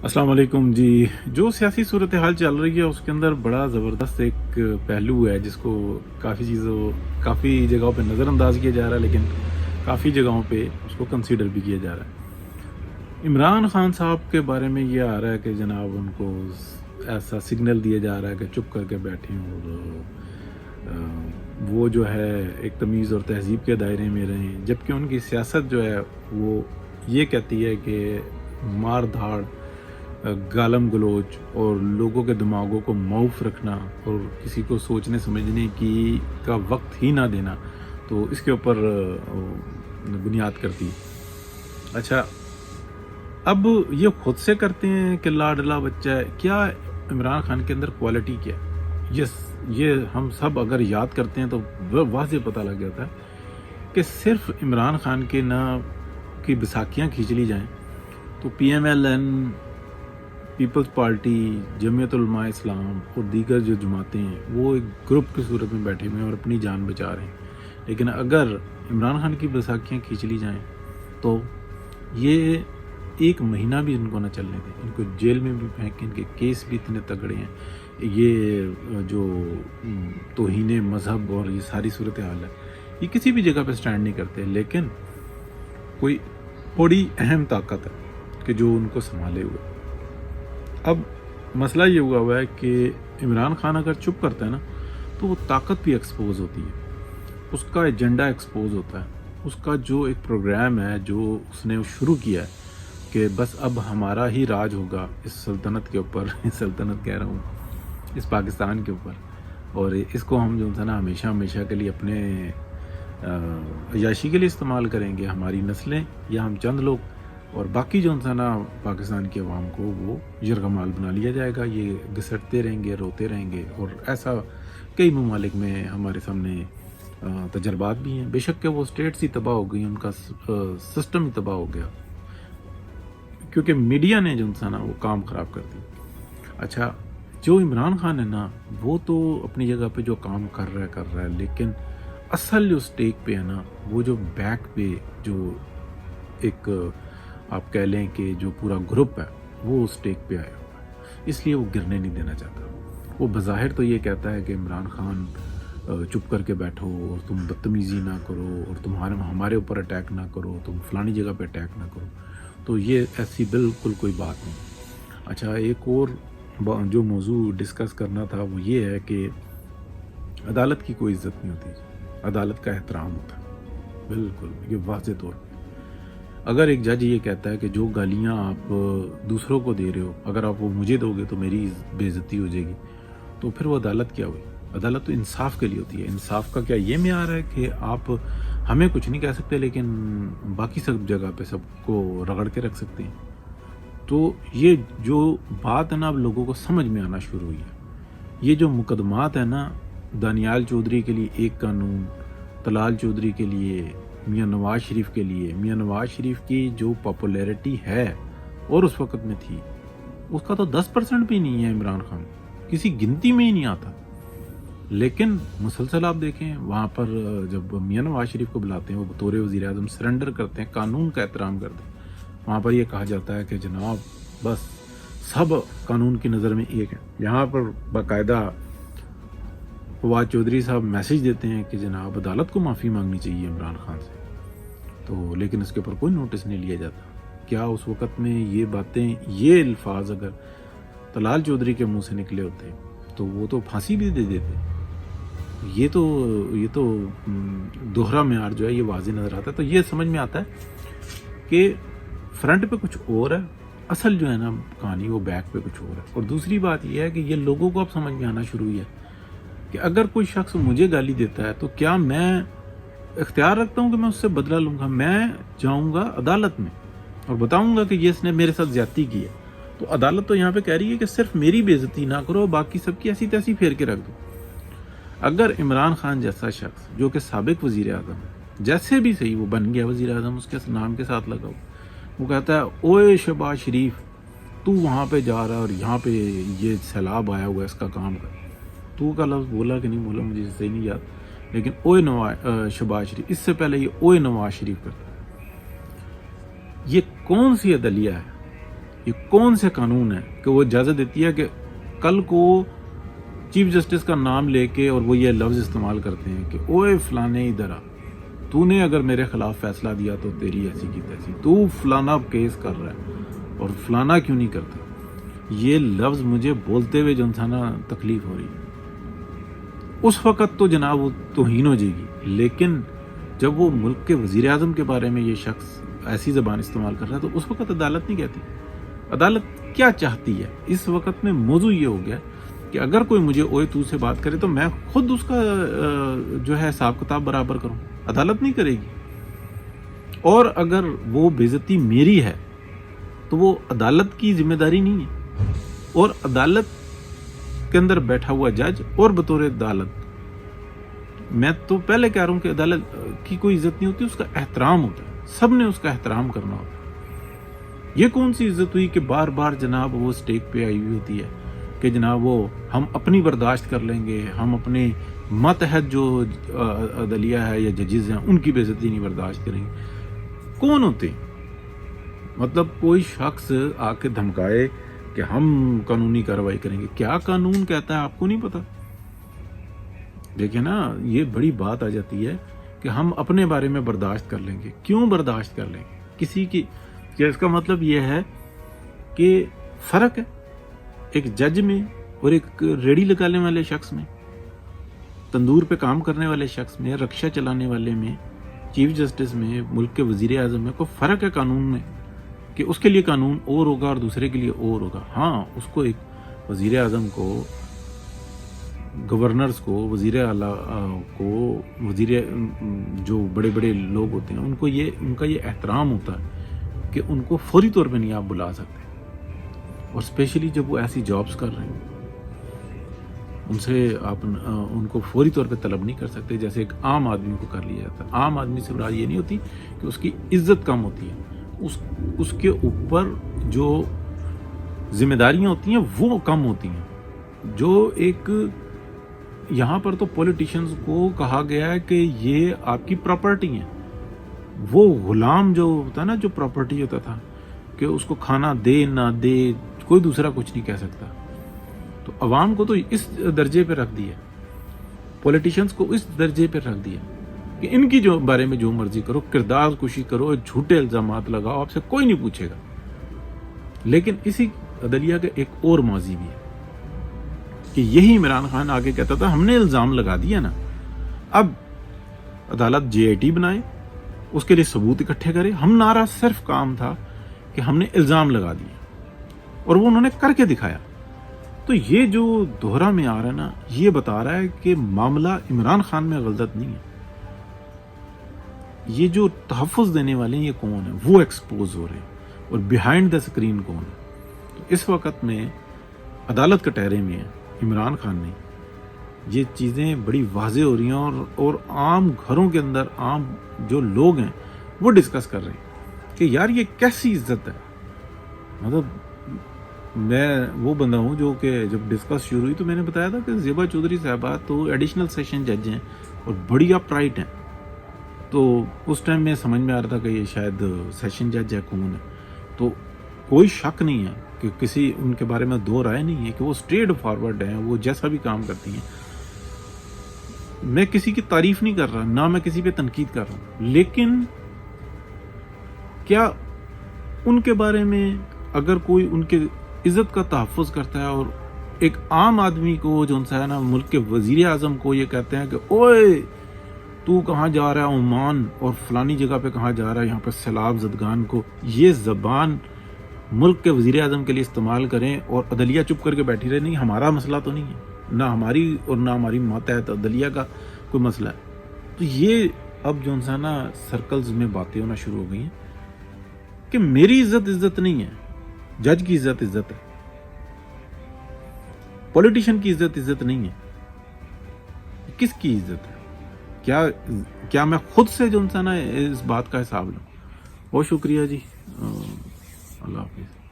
السلام علیکم جی. جو سیاسی صورتحال چل رہی ہے اس کے اندر بڑا زبردست ایک پہلو ہے جس کو کافی جگہوں پہ نظر انداز کیا جا رہا ہے، لیکن کافی جگہوں پہ اس کو کنسیڈر بھی کیا جا رہا ہے. عمران خان صاحب کے بارے میں یہ آ رہا ہے کہ جناب ان کو ایسا سگنل دیا جا رہا ہے کہ چپ کر کے بیٹھیں اور وہ جو ہے ایک تمیز اور تہذیب کے دائرے میں رہیں، جبکہ ان کی سیاست جو ہے وہ یہ کہتی ہے کہ مار دھاڑ، گالم گلوچ اور لوگوں کے دماغوں کو معوف رکھنا اور کسی کو سوچنے سمجھنے کا وقت ہی نہ دینا، تو اس کے اوپر بنیاد کرتی. اچھا، اب یہ خود سے کرتے ہیں کہ لاڈلا بچہ ہے. کیا عمران خان کے اندر کوالٹی کیا ہے؟ یہ ہم سب اگر یاد کرتے ہیں تو واضح پتہ لگ جاتا ہے کہ صرف عمران خان کے کی بیساکھیاں کھینچ لی جائیں تو P M L N, Peoples Party, Jamiat Ulema Islam اور دیگر جو جماعتیں ہیں وہ ایک گروپ کی صورت میں بیٹھے ہوئے ہیں اور اپنی جان بچا رہے ہیں. لیکن اگر عمران خان کی بیساکھیاں کھینچ لی جائیں تو یہ ایک مہینہ بھی ان کو نہ چلنے دیں، ان کو جیل میں بھی پھینکیں. ان کے کیس بھی اتنے تگڑے ہیں. یہ جو توہین مذہب اور یہ ساری صورتحال ہے، یہ کسی بھی جگہ پہ سٹینڈ نہیں کرتے، لیکن کوئی بڑی اہم طاقت ہے کہ جو ان کو سنبھالے ہوئے. اب مسئلہ یہ ہوا ہے کہ عمران خان اگر چپ کرتا ہے نا تو وہ طاقت بھی ایکسپوز ہوتی ہے، اس کا ایجنڈا ایکسپوز ہوتا ہے، اس کا جو ایک پروگرام ہے جو اس نے شروع کیا ہے کہ بس اب ہمارا ہی راج ہوگا اس سلطنت کے اوپر. سلطنت کہہ رہا ہوں، اس پاکستان کے اوپر، اور اس کو ہم جو ہے نا ہمیشہ کے لیے اپنے عیاشی کے لیے استعمال کریں گے، ہماری نسلیں یا ہم چند لوگ، اور باقی جو ہے نا پاکستان کی عوام کو وہ یرغمال بنا لیا جائے گا. یہ گھسٹتے رہیں گے، روتے رہیں گے. اور ایسا کئی ممالک میں ہمارے سامنے تجربات بھی ہیں. بے شک کہ وہ اسٹیٹس ہی تباہ ہو گئی، ان کا سسٹم ہی تباہ ہو گیا، کیونکہ میڈیا نے جو ہے نا وہ کام خراب کر دی. اچھا، جو عمران خان ہے نا وہ تو اپنی جگہ پہ جو کام کر رہا ہے، لیکن اصل جو سٹیک پہ ہے نا، وہ جو بیک پہ جو ایک آپ کہہ لیں کہ جو پورا گروپ ہے وہ سٹیک پہ آیا ہوا ہے، اس لیے وہ گرنے نہیں دینا چاہتا. وہ بظاہر تو یہ کہتا ہے کہ عمران خان چپ کر کے بیٹھو اور تم بدتمیزی نہ کرو اور ہمارے اوپر اٹیک نہ کرو، تم فلانی جگہ پہ اٹیک نہ کرو. تو یہ ایسی بالکل کوئی بات نہیں. اچھا، ایک اور جو موضوع ڈسکس کرنا تھا وہ یہ ہے کہ عدالت کی کوئی عزت نہیں ہوتی، عدالت کا احترام ہوتا ہے. بالکل یہ واضح طور پہ اگر ایک جج یہ کہتا ہے کہ جو گالیاں آپ دوسروں کو دے رہے ہو اگر آپ وہ مجھے دو گے تو میری بے عزتی ہو جائے گی، تو پھر وہ عدالت کیا ہوئی؟ عدالت تو انصاف کے لیے ہوتی ہے. انصاف کا کیا یہ معیار ہے کہ آپ ہمیں کچھ نہیں کہہ سکتے لیکن باقی سب جگہ پہ سب کو رگڑ کے رکھ سکتے ہیں؟ تو یہ جو بات ہے نا اب لوگوں کو سمجھ میں آنا شروع ہوئی ہے. یہ جو مقدمات ہیں نا، دانیال چودھری کے لیے ایک قانون، طلال چودھری کے لیے، میاں نواز شریف کے لیے. میاں نواز شریف کی جو پاپولیرٹی ہے اور اس وقت میں تھی، اس کا تو 10% بھی نہیں ہے. عمران خان کسی گنتی میں ہی نہیں آتا. لیکن مسلسل آپ دیکھیں وہاں پر جب میاں نواز شریف کو بلاتے ہیں وہ بطور وزیر اعظم سرنڈر کرتے ہیں، قانون کا احترام کرتے ہیں. وہاں پر یہ کہا جاتا ہے کہ جناب بس سب قانون کی نظر میں ایک ہے. یہاں پر باقاعدہ فواد چودھری صاحب میسج دیتے ہیں کہ جناب عدالت کو معافی مانگنی چاہیے عمران خان سے، تو لیکن اس کے اوپر کوئی نوٹس نہیں لیا جاتا. کیا اس وقت میں یہ باتیں، یہ الفاظ اگر طلال چودھری کے منہ سے نکلے ہوتے تو وہ تو پھانسی بھی دے دیتے. یہ تو دوہرا معیار جو ہے یہ واضح نظر آتا ہے. تو یہ سمجھ میں آتا ہے کہ فرنٹ پہ کچھ اور ہے، اصل جو ہے نا کہانی وہ بیک پہ کچھ اور ہے. اور دوسری بات یہ ہے کہ یہ لوگوں کو اب سمجھ میں آنا شروع ہوئی ہے کہ اگر کوئی شخص مجھے گالی دیتا ہے تو کیا میں اختیار رکھتا ہوں کہ میں اس سے بدلہ لوں گا؟ میں جاؤں گا عدالت میں اور بتاؤں گا کہ یہ اس نے میرے ساتھ زیادتی کی ہے. تو عدالت تو یہاں پہ کہہ رہی ہے کہ صرف میری بے عزتی نہ کرو، باقی سب کی ایسی تیسی پھیر کے رکھ دو. اگر عمران خان جیسا شخص جو کہ سابق وزیر اعظم ہے، جیسے بھی صحیح وہ بن گیا وزیر اعظم، اس کے نام کے ساتھ لگا وہ کہتا ہے اوے شہباز شریف تو وہاں پہ جا رہا ہے اور یہاں پہ یہ سیلاب آیا ہوا ہے، اس کا کام کر. تو کا لفظ بولا کہ نہیں بولا مجھے صحیح نہیں یاد، لیکن اوے شہباز شریف، اس سے پہلے یہ اوے نواز شریف کرتا ہے. یہ کون سی عدلیہ ہے یہ کون سے قانون ہے کہ وہ اجازت دیتی ہے کہ کل کو چیف جسٹس کا نام لے کے اور وہ یہ لفظ استعمال کرتے ہیں کہ اوے فلانے ادھر آ، تو نے اگر میرے خلاف فیصلہ دیا تو تیری ایسی کی تیسی، تو فلانا کیس کر رہا ہے اور فلانا کیوں نہیں کرتا. یہ لفظ مجھے بولتے ہوئے جو انسان تکلیف ہو رہی ہے. اس وقت تو جناب وہ توہین ہو جائے گی، لیکن جب وہ ملک کے وزیر اعظم کے بارے میں یہ شخص ایسی زبان استعمال کر رہا ہے تو اس وقت عدالت نہیں کہتی. عدالت کیا چاہتی ہے اس وقت میں؟ موضوع یہ ہو گیا کہ اگر کوئی مجھے اوے تو سے بات کرے تو میں خود اس کا جو ہے حساب کتاب برابر کروں. عدالت نہیں کرے گی. اور اگر وہ بے عزتی میری ہے تو وہ عدالت کی ذمہ داری نہیں ہے. اور عدالت کے اندر بیٹھا ہوا جج اور بطور عدالت، میں تو پہلے کہہ رہا ہوں کہ عدالت کی کوئی عزت نہیں ہوتی، اس کا احترام ہوتا ہے. سب نے اس کا احترام کرنا ہوتا ہے. یہ کون سی عزت ہوئی کہ بار بار جناب وہ اسٹیک پہ آئی ہوئی ہوتی ہے کہ جناب وہ ہم اپنی برداشت کر لیں گے، ہم اپنے ماتحت جو عدلیہ ہے یا ججز ہیں ان کی بے عزتی نہیں برداشت کریں گے. کون ہوتے ہیں؟ مطلب کوئی شخص آ کے دھمکائے کہ ہم قانونی کارروائی کریں گے. کیا قانون کہتا ہے آپ کو نہیں پتا؟ دیکھیں نا، یہ بڑی بات آ جاتی ہے کہ ہم اپنے بارے میں برداشت کر لیں گے. کیوں برداشت کر لیں گے کسی کی؟ کیا اس کا مطلب یہ ہے کہ فرق ہے ایک جج میں اور ایک ریڑھی لگانے والے شخص میں، تندور پہ کام کرنے والے شخص میں، رکشہ چلانے والے میں، چیف جسٹس میں، ملک کے وزیر اعظم میں؟ کوئی فرق ہے قانون میں کہ اس کے لیے قانون اور ہوگا اور دوسرے کے لیے اور ہوگا؟ ہاں، اس کو ایک وزیر اعظم کو، گورنرز کو، وزیر اعلیٰ کو، جو بڑے بڑے لوگ ہوتے ہیں ان کا یہ احترام ہوتا ہے کہ ان کو فوری طور پہ نہیں آپ بلا سکتے. اور اسپیشلی جب وہ ایسی جابز کر رہے ہیں ان سے آپ ان کو فوری طور پہ طلب نہیں کر سکتے جیسے ایک عام آدمی کو کر لیا جاتا ہے. عام آدمی سے مراد یہ نہیں ہوتی کہ اس کی عزت کم ہوتی ہے، اس کے اوپر جو ذمہ داریاں ہوتی ہیں وہ کم ہوتی ہیں. جو ایک یہاں پر تو پولیٹیشنز کو کہا گیا ہے کہ یہ آپ کی پراپرٹی ہیں. وہ غلام جو ہوتا ہے نا، جو پراپرٹی ہوتا تھا کہ اس کو کھانا دے نہ دے کوئی دوسرا کچھ نہیں کہہ سکتا. تو عوام کو تو اس درجے پہ رکھ دیا، پولیٹیشنز کو اس درجے پہ رکھ دیا کہ ان کی جو بارے میں جو مرضی کرو، کردار کشی کرو، جھوٹے الزامات لگاؤ، آپ سے کوئی نہیں پوچھے گا. لیکن اسی عدلیہ کا ایک اور ماضی بھی ہے کہ یہی عمران خان آگے کہتا تھا ہم نے الزام لگا دیا نا، اب عدالت JIT بنائے، اس کے لیے ثبوت اکٹھے کرے. ہمارا صرف کام تھا کہ ہم نے الزام لگا دیا اور وہ انہوں نے کر کے دکھایا. تو یہ جو دوہرا میں آ رہا ہے نا، یہ بتا رہا ہے کہ معاملہ عمران خان میں غلطت نہیں ہے. یہ جو تحفظ دینے والے ہیں یہ کون ہیں؟ وہ ایکسپوز ہو رہے ہیں. اور بیہائنڈ دا اسکرین کون ہے؟ تو اس وقت میں عدالت کٹہرے میں ہے، عمران خان نہیں. یہ چیزیں بڑی واضح ہو رہی ہیں اور عام گھروں کے اندر عام جو لوگ ہیں وہ ڈسکس کر رہے ہیں کہ یار یہ کیسی عزت ہے. مطلب میں وہ بندہ ہوں جو کہ جب ڈسکس شروع ہوئی تو میں نے بتایا تھا کہ زیبا چودھری صاحبہ تو ایڈیشنل سیشن جج ہیں اور بڑی اپ رائٹ ہیں. تو اس ٹائم میں سمجھ میں آ رہا تھا کہ یہ شاید سیشن جج ہے کون ہے. تو کوئی شک نہیں ہے کہ کسی ان کے بارے میں دو رائے نہیں ہے کہ وہ اسٹریٹ فارورڈ ہیں، وہ جیسا بھی کام کرتی ہیں. میں کسی کی تعریف نہیں کر رہا، نہ میں کسی پہ تنقید کر رہا ہوں، لیکن کیا ان کے بارے میں اگر کوئی ان کے عزت کا تحفظ کرتا ہے اور ایک عام آدمی کو جو ہے نا ملک کے وزیر اعظم کو یہ کہتے ہیں کہ اوئے تو کہاں جا رہا ہے عمان اور فلانی جگہ پہ کہاں جا رہا ہے، یہاں پہ سیلاب زدگان کو، یہ زبان ملک کے وزیر اعظم کے لیے استعمال کریں اور عدلیہ چپ کر کے بیٹھی رہے؟ نہیں، ہمارا مسئلہ تو نہیں ہے، نہ ہماری اور نہ ہماری ماتحت عدلیہ کا کوئی مسئلہ ہے. تو یہ اب جو ہے نا سرکلز میں باتیں ہونا شروع ہو گئی ہیں کہ میری عزت نہیں ہے، جج کی عزت ہے، پولیٹیشین کی عزت نہیں ہے. کس کی عزت ہے؟ کیا میں خود سے جو ہے نا اس بات کا حساب لوں؟ بہت شکریہ جی، اللہ حافظ.